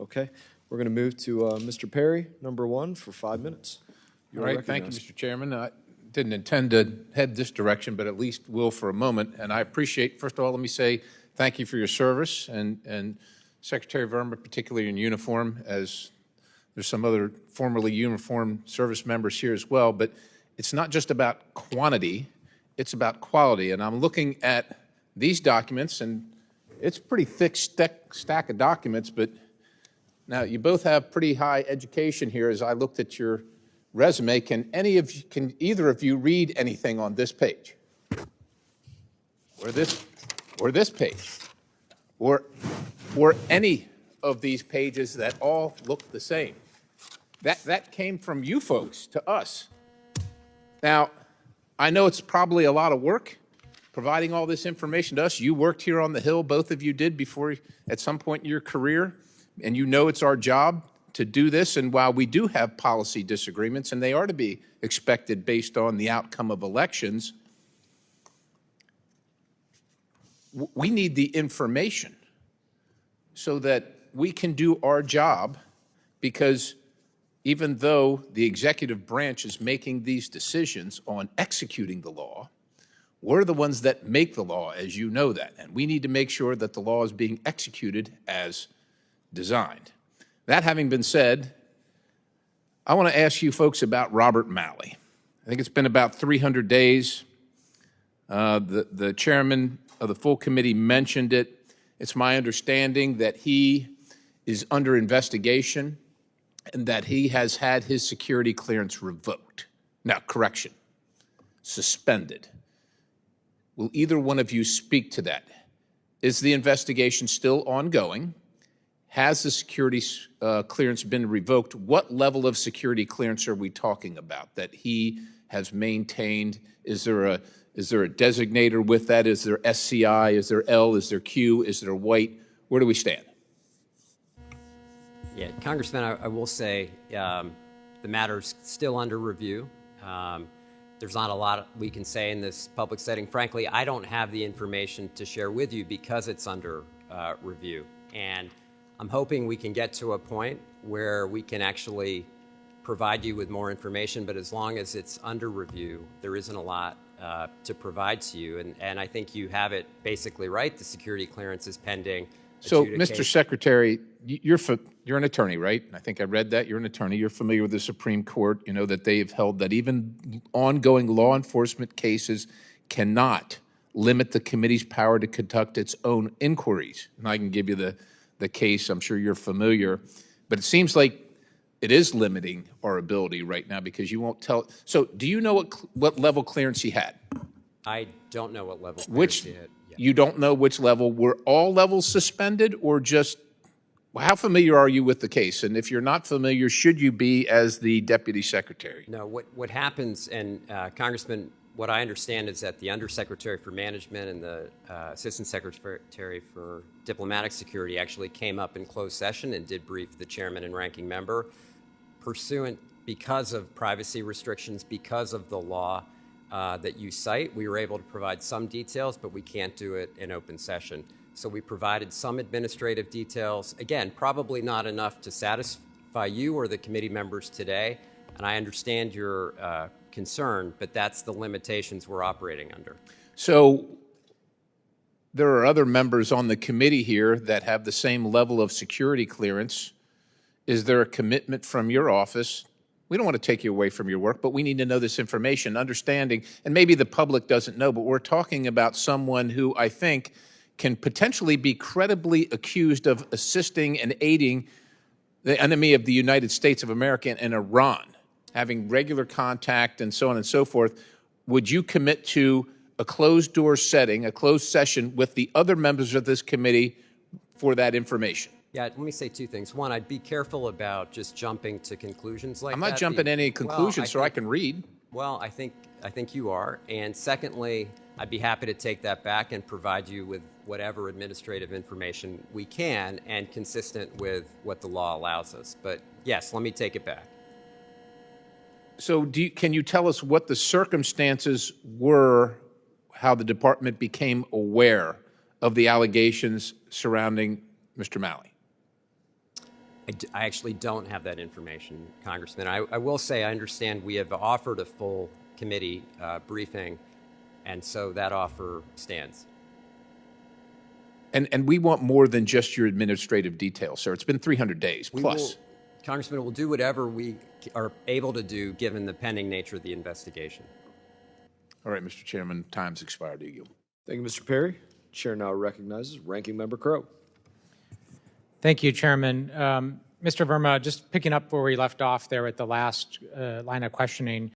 Okay, we're going to move to Mr. Perry, number one, for 5 minutes. All right, thank you, Mr. Chairman. I didn't intend to head this direction, but at least will for a moment. And I appreciate, first of all, let me say thank you for your service, and Secretary Verma, particularly in uniform, as there's some other formerly uniformed service members here as well. But it's not just about quantity, it's about quality. And I'm looking at these documents, and it's a pretty thick stack of documents, but now you both have pretty high education here. As I looked at your resume, can either of you read anything on this page? Or this page? Or any of these pages that all look the same? That came from you folks to us. Now, I know it's probably a lot of work providing all this information to us. You worked here on the Hill, both of you did, before at some point in your career, and you know it's our job to do this. And while we do have policy disagreements, and they are to be expected based on the outcome of elections, we need the information so that we can do our job, because even though the executive branch is making these decisions on executing the law, we're the ones that make the law, as you know that, and we need to make sure that the law is being executed as designed. That having been said, I want to ask you folks about Robert Malley. I think it's been about 300 days. The chairman of the full committee mentioned it. It's my understanding that he is under investigation and that he has had his security clearance revoked. Now, correction, suspended. Will either one of you speak to that? Is the investigation still ongoing? Has the security clearance been revoked? What level of security clearance are we talking about that he has maintained? Is there a designator with that? Is there SCI? Is there L? Is there Q? Is there white? Where do we stand? Yeah, Congressman, I will say the matter's still under review. There's not a lot we can say in this public setting. Frankly, I don't have the information to share with you because it's under review. And I'm hoping we can get to a point where we can actually provide you with more information, but as long as it's under review, there isn't a lot to provide to you. And I think you have it basically right. The security clearance is pending. So, Mr. Secretary, you're an attorney, right? I think I read that. You're an attorney. You're familiar with the Supreme Court. You know that they've held that even ongoing law enforcement cases cannot limit the committee's power to conduct its own inquiries. And I can give you the case. I'm sure you're familiar. But it seems like it is limiting our ability right now because you won't tell. So do you know what level clearance he had? I don't know what level Which he had. Yeah. You don't know which level. Were all levels suspended, or just, how familiar are you with the case? And if you're not familiar, should you be as the Deputy Secretary? No, what happens, and Congressman, what I understand is that the Undersecretary for Management and the Assistant Secretary for Diplomatic Security actually came up in closed session and did brief the chairman and ranking member. Because of privacy restrictions, because of the law that you cite, we were able to provide some details, but we can't do it in open session. So we provided some administrative details. Again, probably not enough to satisfy you or the committee members today, and I understand your concern, but that's the limitations we're operating under. So there are other members on the committee here that have the same level of security clearance. Is there a commitment from your office? We don't want to take you away from your work, but we need to know this information, understanding, and maybe the public doesn't know, but we're talking about someone who I think can potentially be credibly accused of assisting and aiding the enemy of the United States of America in Iran, having regular contact and so on and so forth. Would you commit to a closed-door setting, a closed session with the other members of this committee for that information? Yeah, let me say two things. One, I'd be careful about just jumping to conclusions like that. I'm not jumping to any conclusions so I can read. Well, I think you are. And secondly, I'd be happy to take that back and provide you with whatever administrative information we can and consistent with what the law allows us. But yes, let me take it back. So can you tell us what the circumstances were, how the department became aware of the allegations surrounding Mr. Malley? I actually don't have that information, Congressman. I will say I understand we have offered a full committee briefing, and so that offer stands. And we want more than just your administrative details, sir. It's been 300 days plus. Congressman, we'll do whatever we are able to do given the pending nature of the investigation. All right, Mr. Chairman, time's expired. To you. Thank you, Mr. Perry. Chair now recognizes Ranking Member Crow. Thank you, Chairman. Mr. Verma, just picking up where we left off there at the last line of questioning,